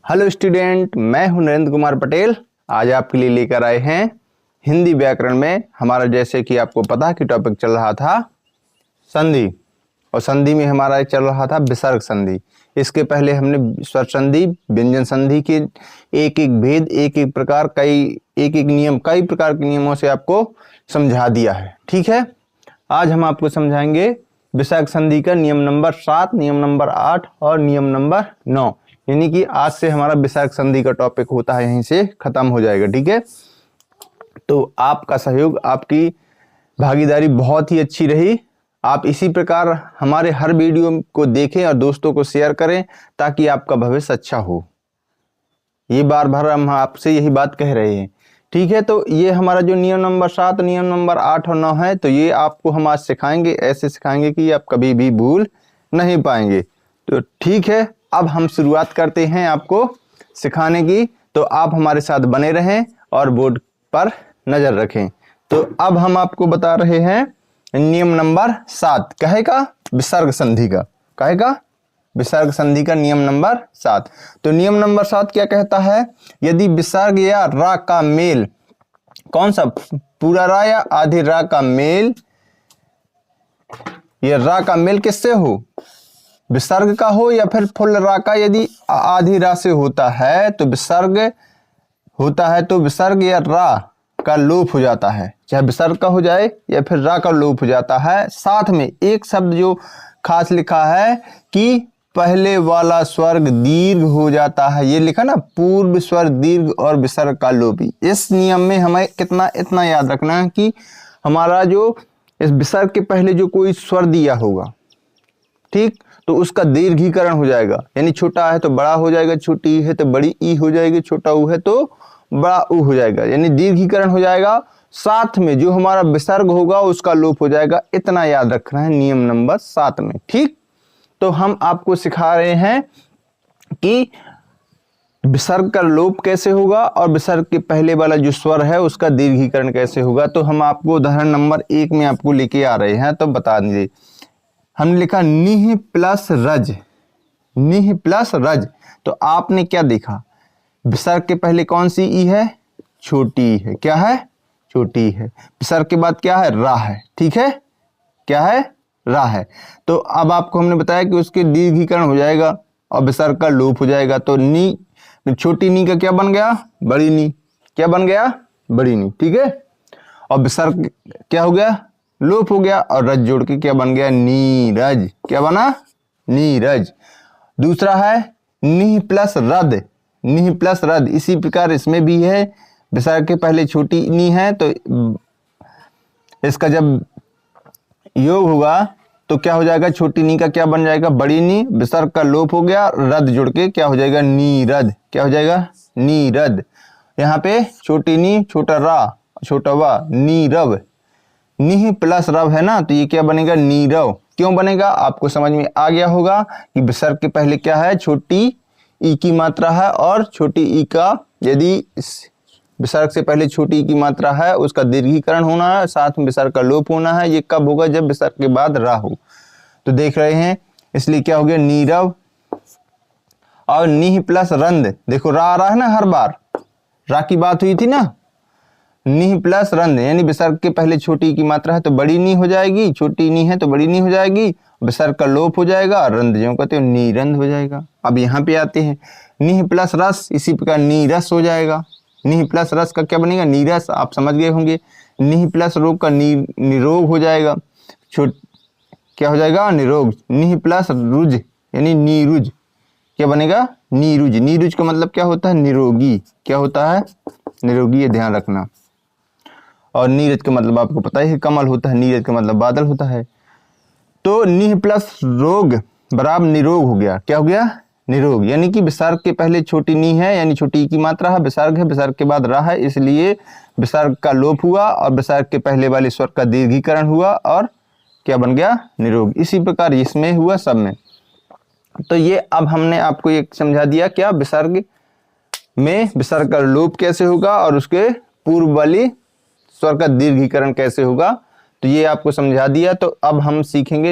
Hello student, मैं हूं नरेंद्र कुमार पटेल। आज आपके लिए लेकर आए हैं हिंदी व्याकरण में हमारा, जैसे कि आपको पता कि टॉपिक चल रहा था संधि, और संधि में हमारा चल रहा था विसर्ग संधि। इसके पहले हमने स्वर संधि, व्यंजन संधि के एक एक भेद, एक एक प्रकार, एक एक नियम, कई प्रकार के नियमों से आपको समझा दिया है। ठीक है, आज हम आपको समझाएंगे विसर्ग संधि का नियम नंबर 7, नियम नंबर 8 और नियम नंबर 9। यानी कि आज से हमारा विसर्ग संधि का टॉपिक होता है, यहीं से खत्म हो जाएगा। ठीक है, तो आपका सहयोग, आपकी भागीदारी बहुत ही अच्छी रही। आप इसी प्रकार हमारे हर वीडियो को देखें और दोस्तों को शेयर करें ताकि आपका भविष्य अच्छा हो। ये बार बार हम आपसे यही बात कह रहे हैं। ठीक है, तो ये हमारा जो नियम नंबर 7, नियम नंबर 8 और 9 है, तो ये आपको हम आज सिखाएंगे, ऐसे सिखाएंगे कि आप कभी भी भूल नहीं पाएंगे। तो ठीक है, अब हम शुरुआत करते हैं आपको सिखाने की। तो आप हमारे साथ बने रहें और बोर्ड पर नजर रखें। तो अब हम आपको बता रहे हैं नियम नंबर 7, कहेगा विसर्ग संधि का, कहेगा विसर्ग संधि का नियम नंबर 7। तो नियम नंबर 7 क्या कहता है? यदि विसर्ग या रा का मेल, कौन सा, पूरा रा या आधे रा का मेल, ये रा का मेल किससे हो, विसर्ग का हो या फिर फुल रा का, यदि आधी रा से होता है तो विसर्ग होता है, तो विसर्ग या रा का लोप हो जाता है, चाहे विसर्ग का हो जाए या फिर रा का लोप हो जाता है। साथ में एक शब्द जो खास लिखा है कि पहले वाला स्वर्ग दीर्घ हो जाता है, ये लिखा ना, पूर्व स्वर दीर्घ और विसर्ग का लोपी। इस नियम में हमें कितना इतना याद रखना है कि हमारा जो इस विसर्ग के पहले जो कोई स्वर दिया होगा, ठीक, तो उसका दीर्घीकरण हो जाएगा। यानी छोटा है तो बड़ा हो जाएगा, छोटी ई है तो बड़ी ई हो जाएगी, छोटा ऊ है तो बड़ा ऊ हो जाएगा, यानी दीर्घीकरण हो जाएगा। साथ में जो हमारा विसर्ग होगा उसका लोप हो जाएगा। इतना याद रखना है नियम नंबर 7 में। ठीक, तो हम आपको सिखा रहे हैं कि विसर्ग का लोप कैसे होगा और विसर्ग के पहले वाला जो स्वर है उसका दीर्घीकरण कैसे होगा। तो हम आपको उदाहरण नंबर 1 में आपको लेके आ रहे हैं, तो बता दीजिए। हमने लिखा निह प्लस रज, निह प्लस रज। तो आपने क्या देखा, विसर्ग के पहले कौन सी ई है, छोटी है, क्या है, छोटी है। विसर्ग के बाद क्या है, रा है। ठीक है, क्या है, रा है। तो अब आपको हमने बताया कि उसके दीर्घीकरण हो जाएगा और विसर्ग का लोप हो जाएगा। तो नी, छोटी नी का क्या बन गया, बड़ी नी, क्या बन गया, बड़ी नी। ठीक है, और विसर्ग क्या हो गया, लोप हो गया, और रज जोड़ के क्या बन गया, नीरज। क्या बना, नीरज। दूसरा है निह प्लस रद, निह प्लस रद। इसी प्रकार इसमें भी है, विसर्ग के पहले छोटी नी है तो इसका जब योग होगा तो क्या हो जाएगा, छोटी नी का क्या बन जाएगा, बड़ी नी। विसर्ग का लोप हो गया, रद जुड़ के क्या हो जाएगा, नीरद। क्या हो जाएगा, नीरद। यहाँ पे छोटी नी, छोटा रा, छोटा वा, नीरव। निह प्लस रव है ना, तो ये क्या बनेगा, नीरव। क्यों बनेगा, आपको समझ में आ गया होगा कि विसर्ग के पहले क्या है, छोटी ई की मात्रा है, और छोटी ई का, यदि विसर्ग से पहले छोटी ई की मात्रा है उसका दीर्घीकरण होना है, साथ में विसर्ग का लोप होना है। ये कब होगा, जब विसर्ग के बाद रा हो। तो देख रहे हैं, इसलिए क्या हो गया, नीरव। और निह प्लस रंद, देखो रा आ रहा है ना, हर बार रा की बात हुई थी ना। निह प्लस रंद, यानी विसर्ग के पहले छोटी की मात्रा है तो बड़ी नी हो जाएगी, छोटी नी है तो बड़ी नी हो जाएगी, विसर्ग का लोप हो जाएगा, रंद जो कहते हो नीरंद हो जाएगा। अब यहाँ पे आते हैं, निह प्लस रस, इसी प्रकार नीरस हो जाएगा। निह प्लस रस का क्या बनेगा, नीरस। आप समझ गए होंगे। निह प्लस रोग का निरोग हो जाएगा, क्या हो जाएगा, निरोग। निह प्लस रुज यानी नीरुज, क्या बनेगा, नीरुज। नीरुज का मतलब क्या होता है, निरोगी। क्या होता है, निरोगी, ये ध्यान रखना। और नीरज का मतलब आपको पता ही है, कमल होता है। नीरज का मतलब बादल होता है। तो निह प्लस रोग बराबर निरोग हो गया। क्या हो गया, निरोग। यानी कि विसर्ग के पहले छोटी नी है, यानी छोटी की मात्रा है, विसर्ग है, विसर्ग के बाद रा है, इसलिए विसर्ग का लोप हुआ और विसर्ग के पहले वाले स्वर का दीर्घीकरण हुआ और क्या बन गया, निरोग। इसी प्रकार इसमें हुआ, सब में। तो ये अब हमने आपको ये समझा दिया, क्या विसर्ग में विसर्ग का लोप कैसे होगा और उसके पूर्व वाली स्वर का दीर्घीकरण कैसे होगा, तो ये आपको समझा दिया। तो अब हम सीखेंगे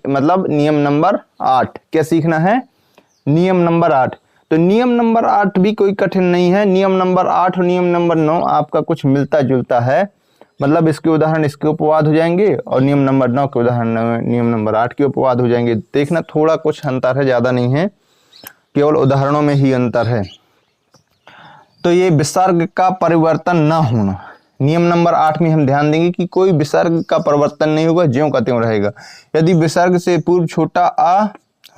मतलब नियम नंबर 8। क्या सीखना है, नियम नंबर 8। तो नियम नंबर 8 भी कोई कठिन नहीं है। नियम नंबर 8 और नियम नंबर 9 आपका कुछ मिलता जुलता है, मतलब इसके उदाहरण इसके उपवाद हो जाएंगे और नियम नंबर 9 के उदाहरण नियम नंबर 8 के उपवाद हो जाएंगे। देखना थोड़ा कुछ अंतर है, ज़्यादा नहीं है, केवल उदाहरणों में ही अंतर है। तो ये विसर्ग का परिवर्तन न होना, नियम नंबर 8 में हम ध्यान देंगे कि कोई विसर्ग का परिवर्तन नहीं होगा, ज्यों का त्यों रहेगा। यदि विसर्ग से पूर्व छोटा आ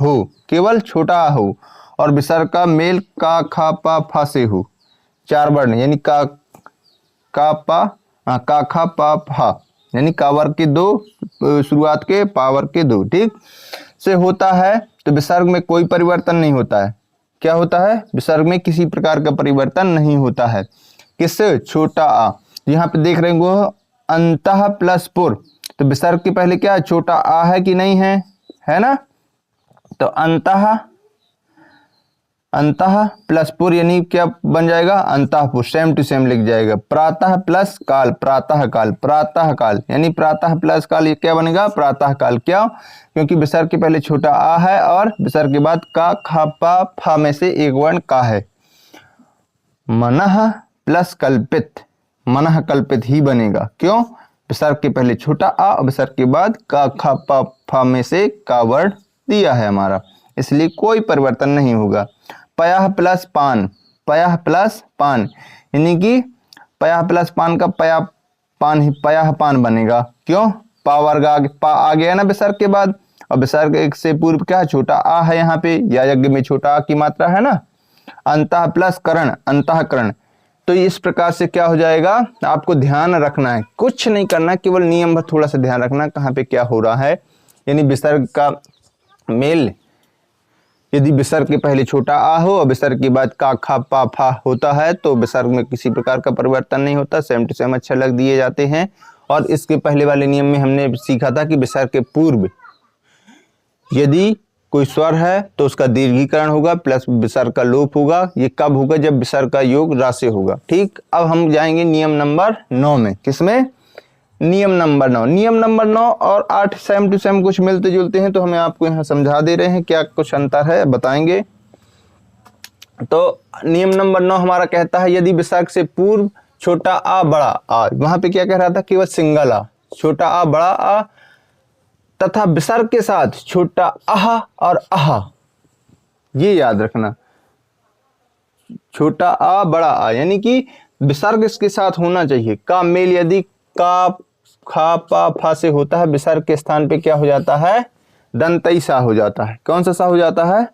हो, केवल छोटा आ हो, और विसर्ग का मेल का खा पा फा से हो, 4 वर्ण यानी का पा का खा पा फा, यानी का वर्ग के 2 शुरुआत के पावर के 2 ठीक से होता है, तो विसर्ग में कोई परिवर्तन नहीं होता है। क्या होता है? विसर्ग में किसी प्रकार का परिवर्तन नहीं होता है। किससे? छोटा आ। यहाँ पे देख रहे हो अंतः प्लस पुर, तो विसर्ग के पहले क्या छोटा आ है कि नहीं है? है ना? तो अंतः प्लस पुर यानी क्या बन जाएगा? अंतःपुर, सेम टू सेम लिख जाएगा। प्रातः प्लस काल, प्रातः काल, प्रातः काल यानी प्रातः प्लस काल, ये क्या बनेगा? प्रातः काल। क्या? क्योंकि विसर्ग के पहले छोटा आ है और विसर्ग के बाद का खा पा फा में से एक वर्ण का है। मनः प्लस कल्पित, मनः कल्पित ही बनेगा। क्यों? विसर्ग के पहले छोटा आ और विसर्ग के बाद का खा पा फा में से का वर्ण दिया है हमारा, इसलिए कोई परिवर्तन नहीं होगा। पयः प्लस पान, पयः प्लस पान यानी कि पयः प्लस पान का पयः पान बनेगा। क्यों? पा वर्ग आ गया ना विसर्ग के बाद, और विसर्ग से पूर्व क्या छोटा आ है यहाँ पे, या यज्ञ में छोटा आ की मात्रा है ना। अंतः प्लस करण, अंतःकरण। तो इस प्रकार से क्या हो जाएगा, आपको ध्यान रखना है, कुछ नहीं करना, केवल नियम पर थोड़ा सा ध्यान रखना कहाँ पे क्या हो रहा है। यानी विसर्ग का मेल यदि विसर्ग के पहले छोटा आ हो और विसर्ग के बाद का खा पा फा होता है, तो विसर्ग में किसी प्रकार का परिवर्तन नहीं होता, सेम टू सेम अक्षर लग दिए जाते हैं। और इसके पहले वाले नियम में हमने सीखा था कि विसर्ग के पूर्व यदि कोई स्वर है तो उसका दीर्घीकरण होगा प्लस विसर्ग का लोप होगा। ये कब होगा? जब विसर्ग का योग रा से होगा। ठीक, अब हम जाएंगे नियम नंबर 9 में। किसमें? नियम नंबर 9। नियम नंबर 9 और 8 सेम टू सेम कुछ मिलते जुलते हैं, तो हमें आपको यहाँ समझा दे रहे हैं क्या कुछ अंतर है, बताएंगे। तो नियम नंबर 9 हमारा कहता है यदि विसर्ग से पूर्व छोटा आ बड़ा आ, वहां पे क्या कह रहा था? केवल सिंगल आ, छोटा आ बड़ा आ, तथा विसर्ग के साथ छोटा आह और आहा, ये याद रखना, छोटा आ बड़ा आ, यानी कि विसर्ग इसके साथ होना चाहिए। का मेल यदि का खा पा फा से होता है, विसर्ग के स्थान पे क्या हो जाता है? दंतई सा हो जाता है। कौन सा सा हो जाता है?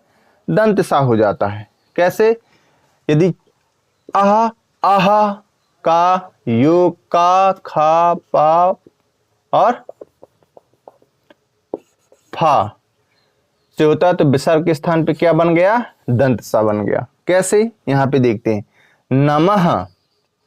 दंत सा हो जाता है। कैसे? यदि आहा आहा का योग का खा पा और फा से होता है, तो विसर्ग के स्थान पे क्या बन गया? दंत सा बन गया। कैसे? यहां पे देखते हैं। नमः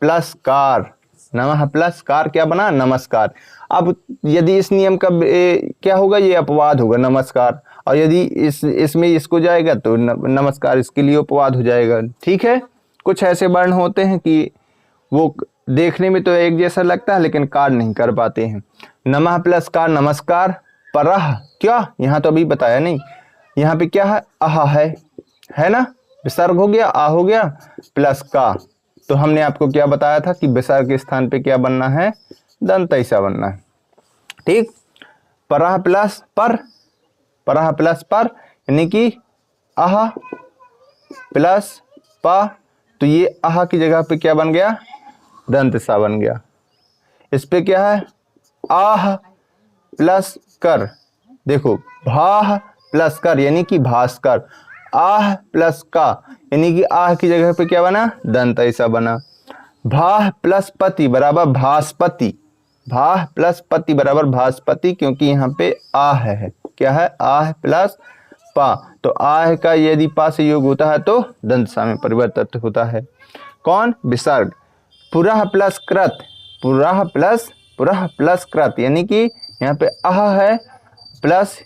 प्लस कार, नमः प्लस कार क्या बना? नमस्कार। अब यदि इस नियम का क्या होगा? ये अपवाद होगा, नमस्कार। और यदि इसमें इसको जाएगा तो नमस्कार इसके लिए अपवाद हो जाएगा। ठीक है, कुछ ऐसे वर्ण होते हैं कि वो देखने में तो एक जैसा लगता है लेकिन कार्य नहीं कर पाते हैं। नमः प्लस कार नमस्कार। परह क्या? यहाँ तो अभी बताया नहीं, यहाँ पे क्या है? आहा है ना, विसर्ग हो गया, आ हो गया प्लस का। तो हमने आपको क्या बताया था कि विसर्ग के स्थान पे क्या बनना है? दंत ऐसा बनना है। ठीक, परह प्लस पर, परह प्लस पर यानी कि आह प्लस पा, तो ये आह की जगह पे क्या बन गया? दंत सा बन गया। इस पे क्या है? आह प्लस कर, देखो भाह प्लस कर यानी कि भास्कर। आह प्लस का यानी कि आह की जगह पे क्या बना? दंत ऐसा बना। भाह प्लस पति बराबर भास्पति, भाह प्लस पति बराबर भास्पति, क्योंकि यहाँ पे आह है। क्या है? आह प्लस पा, तो आह का यदि पा से योग होता है तो दंत सा में परिवर्तित होता है। कौन? विसर्ग। पुरः प्लस कृत, पुरः प्लस कृत यानी कि यहाँ पे आह है प्लस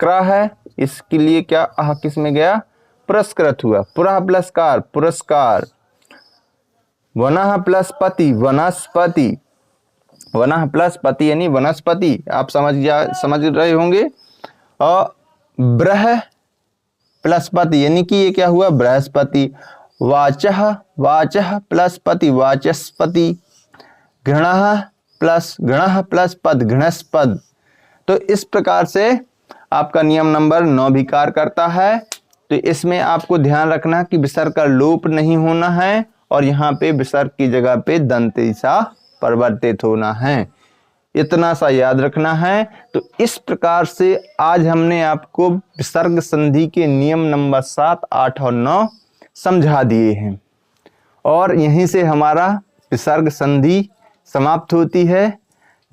क्र है, इसके लिए क्या आह किस में गया? पुरस्कृत हुआ। पुरः प्लस कार पुरस्कार। वनः प्लस पति वनस्पति, वनः प्लस पति यानी वनस्पति, आप समझ रहे होंगे। और ब्रह प्लस पति, यानी कि ये क्या हुआ, बृहस्पति। वाचः, वाचः प्लस पति, वाचस्पति। गृणः प्लस गणः प्लस पद, गृणस्पद। तो इस प्रकार से आपका नियम नंबर 9 भी कार्य करता है। तो इसमें आपको ध्यान रखना कि विसर्ग का लोप नहीं होना है और यहाँ पे विसर्ग की जगह पे दंत सा परिवर्तित होना है, इतना सा याद रखना है। तो इस प्रकार से आज हमने आपको विसर्ग संधि के नियम नंबर 7, 8 और 9 समझा दिए हैं और यहीं से हमारा विसर्ग संधि समाप्त होती है।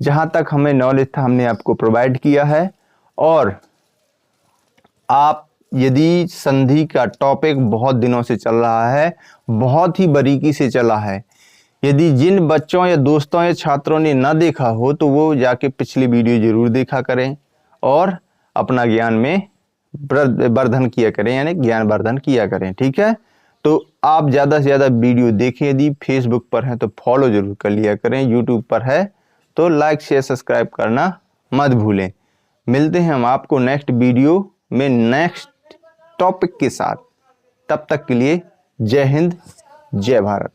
जहाँ तक हमें नॉलेज था हमने आपको प्रोवाइड किया है। और आप यदि संधि का टॉपिक बहुत दिनों से चल रहा है, बहुत ही बारीकी से चला है, यदि जिन बच्चों या दोस्तों या छात्रों ने ना देखा हो तो वो जाके पिछली वीडियो जरूर देखा करें और अपना ज्ञान में वर्धन किया करें, यानी ज्ञान वर्धन किया करें। ठीक है, तो आप ज़्यादा से ज़्यादा वीडियो देखें। यदि फेसबुक पर हैं तो फॉलो जरूर कर लिया करें, यूट्यूब पर है तो लाइक शेयर सब्सक्राइब करना मत भूलें। मिलते हैं हम आपको नेक्स्ट वीडियो में नेक्स्ट टॉपिक के साथ। तब तक के लिए जय हिंद, जय भारत।